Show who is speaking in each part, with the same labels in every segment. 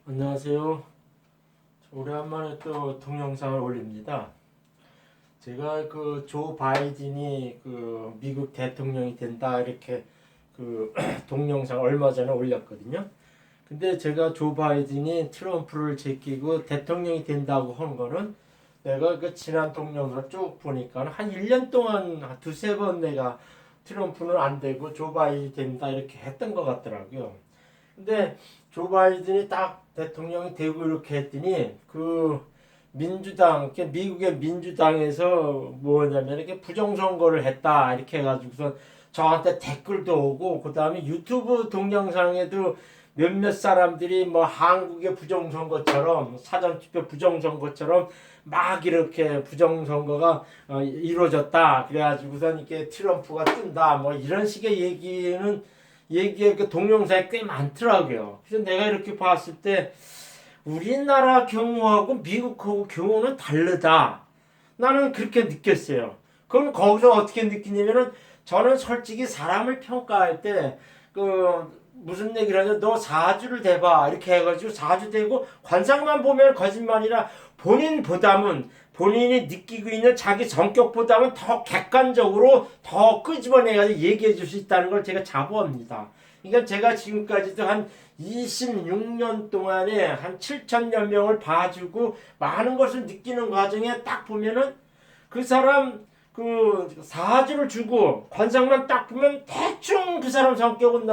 Speaker 1: 안녕하세요. 오랜만에 또 동영상을 올립니다. 제가 그 조 바이든이 그 미국 대통령이 된다 이렇게 그 동영상 얼마 전에 올렸거든요. 근데 제가 조 바이든이 트럼프를 제끼고 대통령이 된다고 한 거는 내가 그 지난 동영상 쭉 보니까 한 1년 동안 한 두세 번 내가 트럼프는 안 되고 조 바이든이 된다 이렇게 했던 것 같더라고요. 근데 조 바이든이 딱 대통령이 되고 이렇게 했더니 그 민주당, 미국의 민주당에서 뭐냐면 이렇게 부정선거를 했다 이렇게 해가지고서 저한테 댓글도 오고 그 다음에 유튜브 동영상에도 몇몇 사람들이 뭐 한국의 부정선거처럼 사전투표 부정선거처럼 막 이렇게 부정선거가 이루어졌다 그래가지고선 이렇게 트럼프가 뜬다 뭐 이런 식의 얘기의 그 동영상이 꽤 많더라고요. 그래서 내가 이렇게 봤을 때 우리나라 경우하고 미국하고 경우는 다르다. 나는 그렇게 느꼈어요. 그럼 거기서 어떻게 느끼냐면은 저는 솔직히 사람을 평가할 때 그 무슨 얘기를 하냐 너 사주를 대봐 이렇게 해가지고 사주 대고 관상만 보면 거짓말이라 본인이 느끼고 있는 자기 성격보다는 더 객관적으로 더 끄집어내가지고 얘기해 줄 수 있다는 걸 제가 자부합니다. 그러니까 제가 지금까지도 한 26년 동안에 한 7천여 명을 봐주고 많은 것을 느끼는 과정에 딱 보면은 그 사람 그 사주를 주고 관상만 딱 보면 대충 그 사람 성격은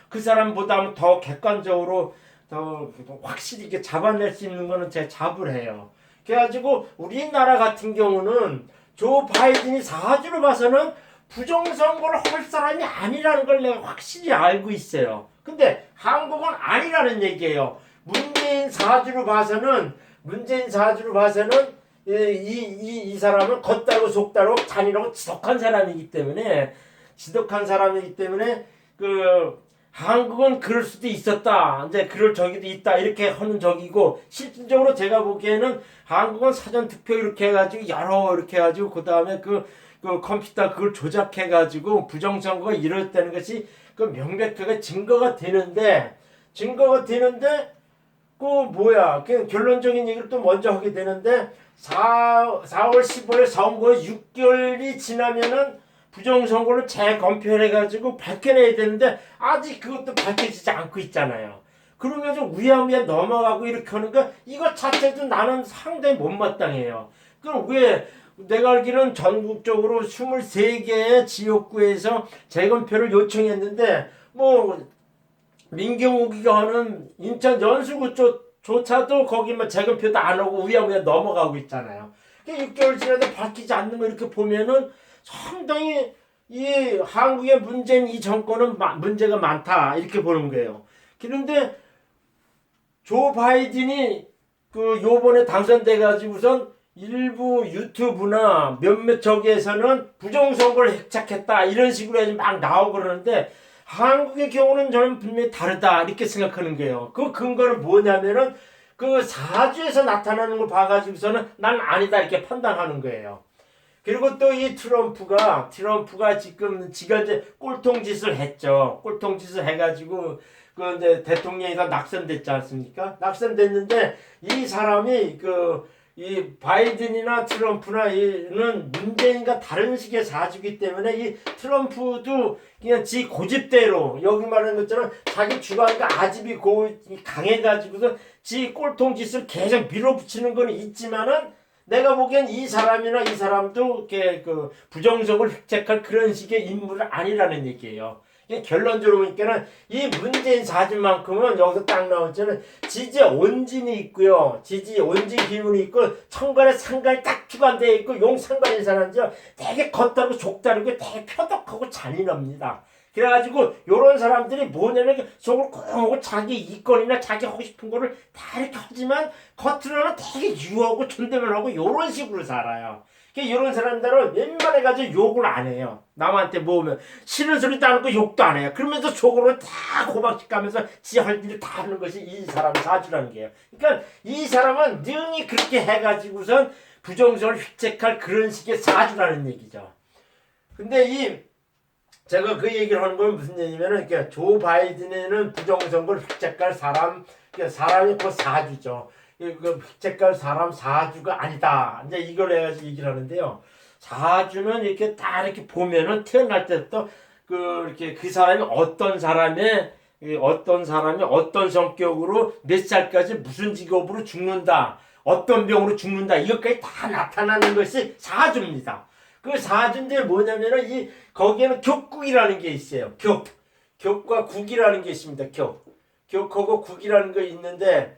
Speaker 1: 그 사람보다는 더 객관적으로 더 확실히 이렇게 잡아낼 수 있는 거는 제가 자부해요. 그래가지고 우리나라 같은 경우는 조 바이든이 사주를 봐서는 부정선거를 할 사람이 아니라는 걸 내가 확실히 알고 있어요. 근데 한국은 아니라는 얘기예요. 문재인 사주로 봐서는 이 사람은 겉다고 속다고 잔인하고 지독한 사람이기 때문에 그 한국은 그럴 수도 있었다. 이제 그럴 적이도 있다. 이렇게 하는 적이고 실질적으로 제가 보기에는 한국은 사전 투표 이렇게 해가지고 여러 이렇게 해가지고 그 다음에 그 컴퓨터 그걸 조작해가지고 부정선거가 이뤘다는 것이 그 명백하게 증거가 되는데 그 뭐야 그 결론적인 얘기를 또 먼저 하게 되는데 4월 15일 선거 6개월이 지나면은 부정선거를 재검표해가지고 밝혀내야 되는데 아직 그것도 밝혀지지 않고 있잖아요. 그러면서 우야우야 넘어가고 이렇게 하는 거 이거 자체도 나는 상당히 못마땅해요. 그럼 왜 내가 알기로는 전국적으로 23개의 지역구에서 재검표를 요청했는데 뭐 민경욱이가 하는 인천 연수구 조차도 거기만 재검표도 안 하고 우야우야 넘어가고 있잖아요. 6개월 지나도 밝히지 않는 거 이렇게 보면은 상당히 이 한국의 문재인 이 정권은 문제가 많다 이렇게 보는 거예요. 그런데 조 바이든이 그 요번에 당선돼 가지고선 일부 유튜브나 몇몇 저기에서는 부정선거를 핵착했다 이런 식으로 해서 막 나오고 그러는데 한국의 경우는 저는 분명히 다르다 이렇게 생각하는 거예요. 그 근거는 뭐냐면은 그 사주에서 나타나는 걸 봐가지고서는 난 아니다 이렇게 판단하는 거예요. 그리고 또 이 트럼프가 지금 지가 이제 꼴통짓을 했죠. 꼴통짓을 해가지고 그 이제 대통령이가 낙선됐지 않습니까? 낙선됐는데 이 사람이 이 바이든이나 트럼프나 이는 문재인과 다른 식의 사주기 때문에 이 트럼프도 그냥 지 고집대로 여기 말하는 것처럼 자기 주관과 아집이 강해가지고서 지 꼴통짓을 계속 밀어붙이는 건 있지만은 내가 보기엔 이 사람이나 이 사람도 그 부정적으로 획책할 그런 식의 인물은 아니라는 얘기예요. 결론적으로 보니까는 이 문재인 사주만큼은 여기서 딱 나오잖아요. 지지 온진이 있고요. 지지 온진 기운이 있고 천간에 상간이 딱 주관되어 있고 용 상관인 사람이죠. 되게 겉다르고 족다르고 되게 표독하고 잔인합니다. 그래가지고 요런 사람들이 뭐냐면 속을 꽁 하고 자기 이권이나 자기 하고 싶은 거를 다 이렇게 하지만 겉으로는 되게 유하고 존댓말하고 요런 식으로 살아요. 이런 사람들은 웬만해가지고 욕을 안 해요. 남한테 모으면 싫은 소리도 안 하고 욕도 안 해요. 그러면서 속으로 다 고박식 가면서 지 할 일을 다 하는 것이 이 사람 사주라는 게요. 그러니까 이 사람은 능히 그렇게 해가지고선 부정적으로 획책할 그런 식의 사주라는 얘기죠. 근데 제가 그 얘기를 하는 건 무슨 얘기냐면은 조 바이든에는 부정선거를 획책할 사람 사람이 곧 사주죠. 그 색깔 사람 사주가 아니다. 이제 이걸 해가지고 얘기를 하는데요. 사주는 이렇게 딱 이렇게 보면은 태어날 때부터 이렇게 그 사람이 어떤 사람이 어떤 성격으로 몇 살까지 무슨 직업으로 죽는다. 어떤 병으로 죽는다. 이것까지 다 나타나는 것이 사주입니다. 그 사주인데 뭐냐면은 거기에는 격국이라는 게 있어요. 격과 국이라는 게 있습니다. 격하고 국이라는 거 있는데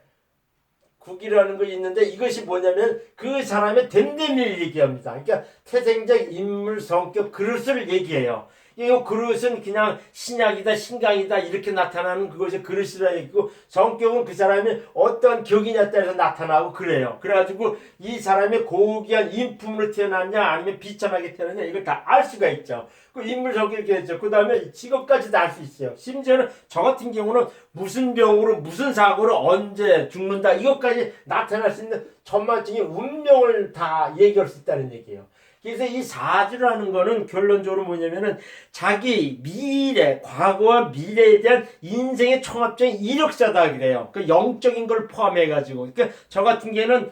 Speaker 1: 이것이 뭐냐면 그 사람의 됨됨이를 얘기합니다. 그러니까 태생적 인물, 성격, 그릇을 얘기해요. 이 그릇은 그냥 신약이다, 신강이다 이렇게 나타나는 그것이 그릇이라 얘기고, 성격은 그 사람이 어떤 격이냐에 따라서 나타나고 그래요. 그래가지고 이 사람이 고귀한 인품으로 태어났냐 아니면 비참하게 태어났냐 이걸 다 알 수가 있죠. 그 인물 성격 이렇게 했죠. 그 다음에 직업까지도 알 수 있어요. 심지어는 저 같은 경우는 무슨 병으로 무슨 사고로 언제 죽는다 이것까지 나타날 수 있는 전반적인 운명을 다 얘기할 수 있다는 얘기예요. 그래서 이 사주라는 거는 결론적으로 뭐냐면은 자기 미래, 과거와 미래에 대한 인생의 총합적인 이력서다 그래요. 그 영적인 걸 포함해가지고. 그러니까 저 같은 경우는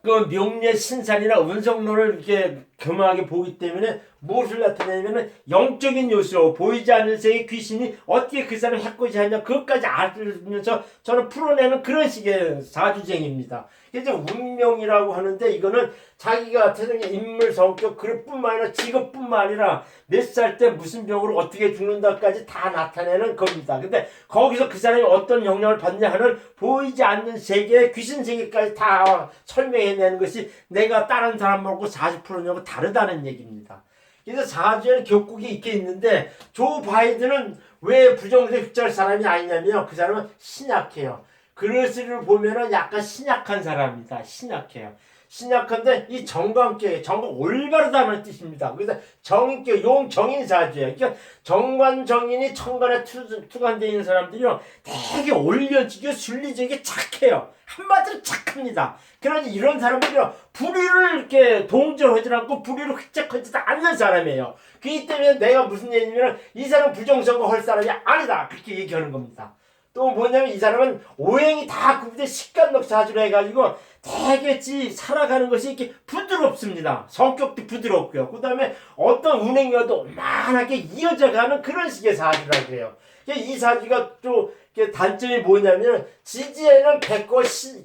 Speaker 1: 그 명리의 신산이나 운성론을 이렇게 겸하게 보기 때문에 무엇을 나타내냐면은 영적인 요소, 보이지 않는 세계 귀신이 어떻게 그 사람을 해코지 하냐 그것까지 알면서 저는 풀어내는 그런 식의 사주쟁입니다. 그래서 운명이라고 하는데 이거는 자기가 태생의 인물, 성격, 그릇뿐만 아니라 직업뿐만 아니라 몇 살 때 무슨 병으로 어떻게 죽는다까지 다 나타내는 겁니다. 근데 거기서 그 사람이 어떤 영향을 받냐 하는 보이지 않는 세계, 귀신 세계까지 다 설명해내는 것이 내가 다른 사람하고 40%냐고 다르다는 얘기입니다. 그래서 사주에는 격국이 있게 있는데 조 바이든은 왜 부정적 흑자할 사람이 아니냐면 그 사람은 신약해요. 그릇을 보면은 약간 신약한 사람입니다. 신약해요. 신약한데 이 정관계, 정관 올바르다는 뜻입니다. 그래서 정인계, 정인 사주예요. 그러니까 정관정인이 천간에 투관되어 있는 사람들이요 되게 올려지게 순리적이게 착해요. 한마디로 착합니다. 그러니 이런 사람들이요 불의를 이렇게 동정하지 않고 불의를 획책하지도 않는 사람이에요. 그렇기 때문에 내가 무슨 얘기냐면 이 사람 부정선거 할 사람이 아니다 그렇게 얘기하는 겁니다. 또 뭐냐면 이 사람은 오행이 다 구분돼 식간록 사주로 해가지고 되겠지 살아가는 것이 이렇게 부드럽습니다. 성격도 부드럽고요. 그 다음에 어떤 운행이어도 오만하게 이어져가는 그런 식의 사주라고 해요. 이 사주가 또 단점이 뭐냐면 지지에는 백거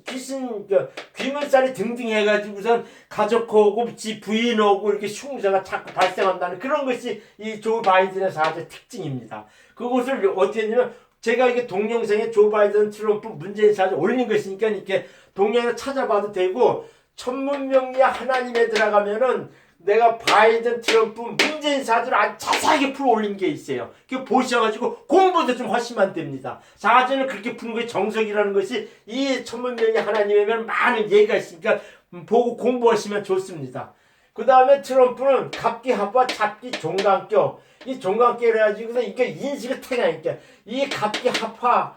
Speaker 1: 귀신 귀물살이 등등 해가지고선 가족하고 지 부인하고 이렇게 흉사가 자꾸 발생한다는 그런 것이 이 조 바이든의 사주의 특징입니다. 그것을 어떻게 했냐면 제가 이게 동영상에 조 바이든, 트럼프, 문재인 사주 올린 것이니까 이렇게 동영상을 찾아봐도 되고 천문명리의 하나님에 들어가면은 내가 바이든, 트럼프, 문재인 사주를 아주 자세하게 풀어 올린 게 있어요. 그 보셔가지고 공부도 좀 하시면 됩니다. 사주는 그렇게 푸는 것이 정석이라는 것이 이 천문명리 하나님에면 많은 예가 있으니까 보고 공부하시면 좋습니다. 그 다음에 트럼프는 갑기, 합화, 잡기, 종강격. 이 종강격을 해가지고서 이게 인식의 태가니까 이 갑기, 합화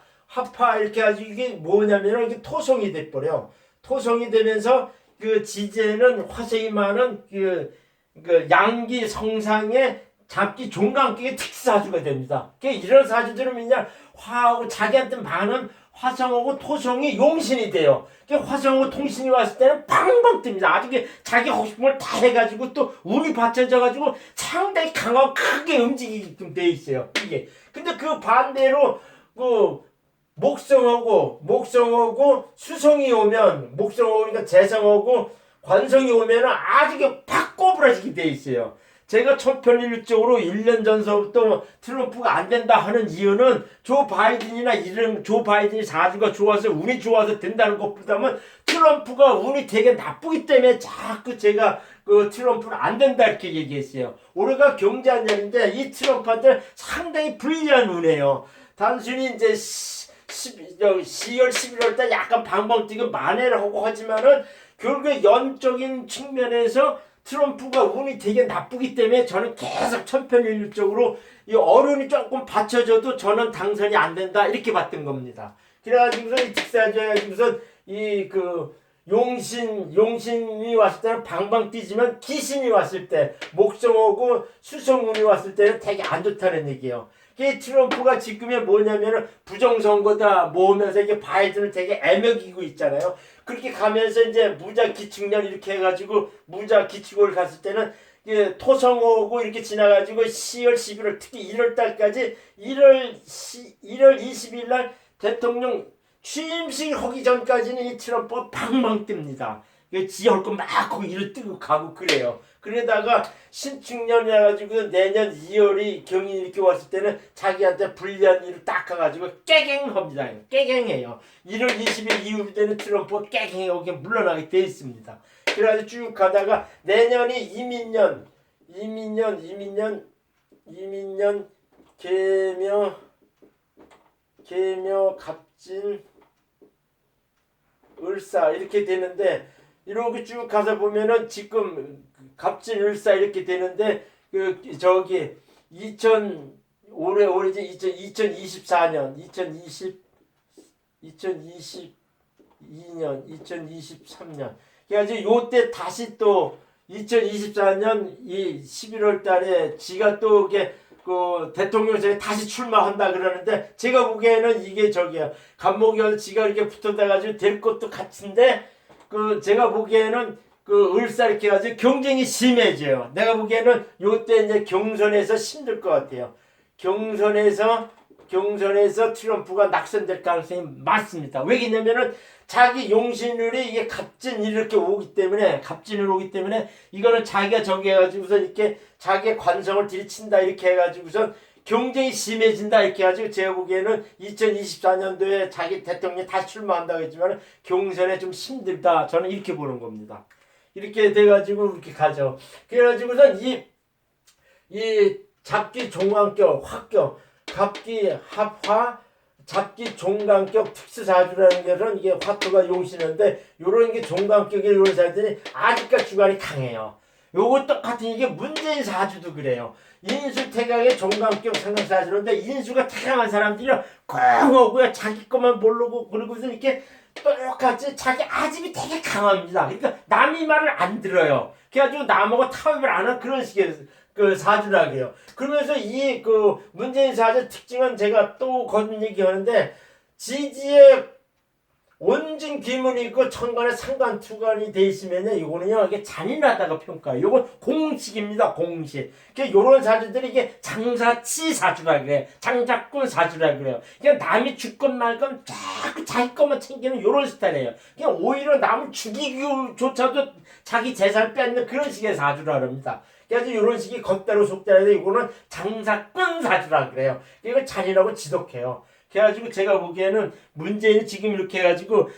Speaker 1: 이렇게 해가지고 이게 뭐냐면은 이게 토성이 돼버려. 토성이 되면서 그 지지에는 화생이 많은 그 양기 성상의 잡기 종강격의 특사주가 됩니다. 이런 사주들은 그냥 화하고 자기한테 많은 화성하고 토성이 용신이 돼요. 화성하고 통신이 왔을 때는 팡팡 뜹니다. 아주 자기 하고 싶은 걸 다 해가지고 또 운이 받쳐져가지고 상당히 강하고 크게 움직이게끔 돼 있어요. 이게. 근데 그 반대로 목성하고 수성이 오면 목성하고 그러니까 재성하고 관성이 오면은 아주 팍 꼬부라지게 돼 있어요. 제가 천편일률적으로 1년 전서부터 트럼프가 안 된다 하는 이유는 조 바이든이나 조 바이든이 사주가 좋아서 운이 좋아서 된다는 것보다는 트럼프가 운이 되게 나쁘기 때문에 자꾸 제가 트럼프는 안 된다 이렇게 얘기했어요. 올해가 경제한년인데 이 트럼프한테 상당히 불리한 운이에요. 단순히 이제 10월 11월 달 약간 방방 뛰고 만회를 하고 하지만은 결국에 연적인 측면에서 트럼프가 운이 되게 나쁘기 때문에 저는 계속 천편일률적으로 이 어른이 조금 받쳐줘도 저는 당선이 안 된다 이렇게 봤던 겁니다. 그래가지고서 이 특사주에서 용신이 왔을 때는 방방 뛰지만 기신이 왔을 때 목성하고 수성운이 왔을 때는 되게 안 좋다는 얘기예요. 그 트럼프가 지금이 뭐냐면은 부정선거다 모으면서 이게 바이든을 되게 애먹이고 있잖아요. 그렇게 가면서 이제 무작기축년 이렇게 해가지고 무작기축을 갔을 때는 토성오고 이렇게 지나가지고 10월, 11월 특히 1월 달까지 1월 20일 날 대통령 취임식 하기 전까지는 이 트럼프가 방망 뜹니다. 지할 거 막 하고 이를 뜨고 가고 그래요. 그러다가 신축년이 해가지고 내년 2월이 경이 이렇게 왔을 때는 자기한테 불리한 일을 딱 가가지고 깨갱합니다. 깨갱해요. 1월 20일 이후 때는 트럼프가 깨갱하고 물러나게 돼 있습니다. 그래가지고 쭉 가다가 내년이 이민년 개묘 갑진 을사 이렇게 되는데 이렇게 쭉 가서 보면은 지금 갑진을사 이렇게 되는데 올해지 2024년 2022년 2023년 그래가지고 요때 다시 또 2024년 이 11월 달에 지가 또 이게 그 대통령選에 다시 출마한다 그러는데 제가 보기에는 이게 간목이어서 지가 이렇게 붙어다가지고 될 것도 같은데 제가 보기에는 을사 이렇게 해가지고 경쟁이 심해져요. 내가 보기에는 요때 이제 경선에서 힘들 것 같아요. 경선에서 트럼프가 낙선될 가능성이 많습니다. 왜냐면은 자기 용신율이 이게 갑진이 이렇게 오기 때문에 이거는 자기가 해가지고서 이렇게 자기의 관성을 들이친다 이렇게 해가지고선 경쟁이 심해진다 이렇게 해가지고 제가 보기에는 2024년도에 자기 대통령이 다시 출마한다고 했지만 경선에 좀 힘들다 저는 이렇게 보는 겁니다. 이렇게 돼가지고 이렇게 가죠. 그래가지고선 이 잡기 종강격 화격 갑기 합화 잡기 종강격 특수사주라는 것은 이게 화토가 용신인데 요런 게 종강격의 요런 사주들이 아직까지 주관이 강해요. 요거 똑같은 이게 문재인 사주도 그래요. 인수 태강의 종강격 상강사주인데 인수가 태강한 사람들이 꽁 오고요. 자기 것만 모르고 그러고서 이렇게 똑같이 자기 아집이 되게 강합니다. 그러니까 남이 말을 안 들어요. 그래가지고 남하고 타협을 안 하는 그런 식의 사주라 그래요. 그러면서 문재인 사주 특징은 제가 또 거듭 얘기하는데 지지에 온진 기문이 있고 천간에 상관 투관이 돼 있으면은 이거는요 이게 잔인하다고 평가해요. 이건 공식입니다. 공식. 요런 사주들이 이게 장사치 사주라 그래. 장자꾼 사주라 그래요. 그냥 남이 죽건 말건 자꾸 자기 것만 챙기는 요런 스타일이에요. 그냥 오히려 남을 죽이기조차도 자기 재산을 뺏는 그런 식의 사주라 그럽니다. 그래서 이런 식이 겉대로 속대로 이거는 장사꾼 사주라 그래요. 이거 잔인하고 지독해요. 그래가지고 제가 보기에는 문재인이 지금 이렇게 해가지고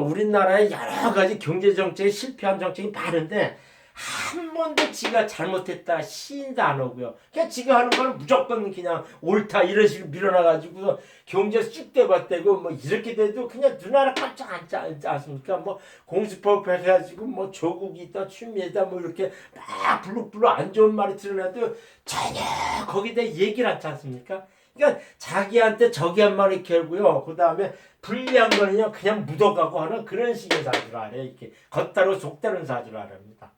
Speaker 1: 우리나라의 여러 가지 경제 정책에 실패한 정책이 많은데 한 번도 지가 잘못했다 시인도 안 오고요. 그냥 지가 하는 거는 무조건 그냥 옳다 이런 식으로 밀어놔가지고 경제 쑥대밭대고 뭐 이렇게 돼도 그냥 눈알아 깜짝 앉지 않습니까? 뭐 공수법 해가지고 뭐 조국이 있다 추미애다 뭐 이렇게 막 블룩블룩 안 좋은 말이 드러나도 전혀 거기에 대해 얘기를 하지 않습니까? 그러니까 자기한테 적이 한 마리 결고요. 그 다음에 불리한 거는요 그냥 묻어가고 하는 그런 식의 사주라 하래요. 이렇게 겉다로 속다른 사주라 합니다.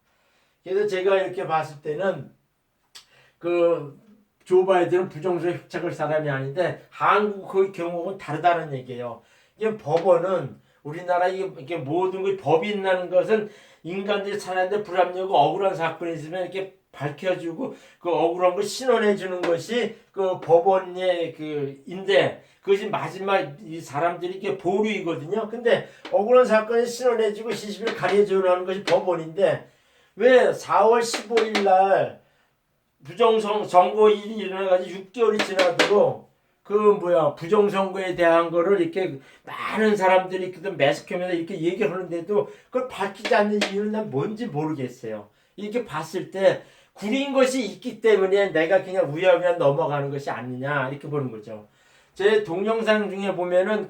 Speaker 1: 그래서 제가 이렇게 봤을 때는 조 바이든은 부정선거에 획책할 사람이 아닌데 한국의 경우는 다르다는 얘기예요. 이게 법원은 우리나라 이게 모든 게 법이 있다는 것은 인간들이 사는데 불합리하고 억울한 사건이 있으면 이렇게 밝혀주고 억울한 걸 신원해 주는 것이 법원의 인데 그것이 마지막 이 사람들이 이게 보류이거든요. 근데 억울한 사건을 신원해 주고 시시비를 가려 주는 것이 법원인데 왜 4월 15일 날 부정선거일이 일어나가지고 6개월이 지나도록 부정선거에 대한 거를 이렇게 많은 사람들이 매스컴에서 이렇게 얘기를 하는데도 그걸 밝히지 않는 이유는 난 뭔지 모르겠어요. 이렇게 봤을 때 구린 것이 있기 때문에 내가 그냥 우야우야 넘어가는 것이 아니냐 이렇게 보는 거죠. 제 동영상 중에 보면은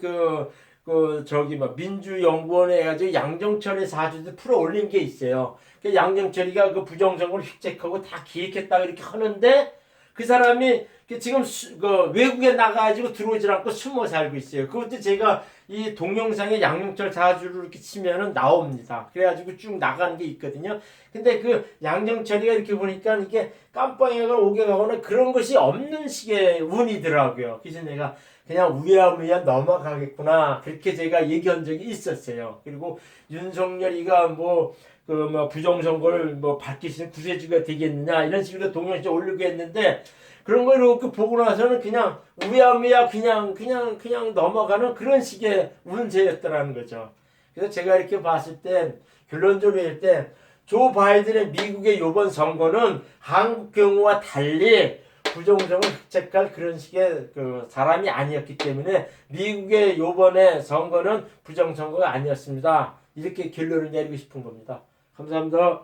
Speaker 1: 민주연구원에 해가지고 양정철의 사주도 풀어 올린 게 있어요. 양정철이가 부정선거를 획책하고 다 기획했다 이렇게 하는데 그 사람이 지금 그 외국에 나가가지고 들어오질 않고 숨어 살고 있어요. 그것도 제가 이 동영상에 양정철 사주를 이렇게 치면은 나옵니다. 그래가지고 쭉 나가는 게 있거든요. 근데 그 양정철이가 이렇게 보니까 이게 깜빵이가 오게 가거나 그런 것이 없는 식의 운이더라고요. 그래서 내가 그냥 우야무야 넘어가겠구나. 그렇게 제가 얘기한 적이 있었어요. 그리고 윤석열이가 뭐 부정선거를 밝히시는 구세주가 되겠느냐 이런 식으로 동영상 올리고 했는데 그런 걸 이렇게 보고 나서는 그냥 우야무야 그냥 넘어가는 그런 식의 운세였더라는 거죠. 그래서 제가 이렇게 봤을 때 결론적으로 할 때 조 바이든의 미국의 이번 선거는 한국 경우와 달리 부정선거 획책할 그런 식의 그 사람이 아니었기 때문에 미국의 이번에 선거는 부정선거가 아니었습니다. 이렇게 결론을 내리고 싶은 겁니다. 감사합니다.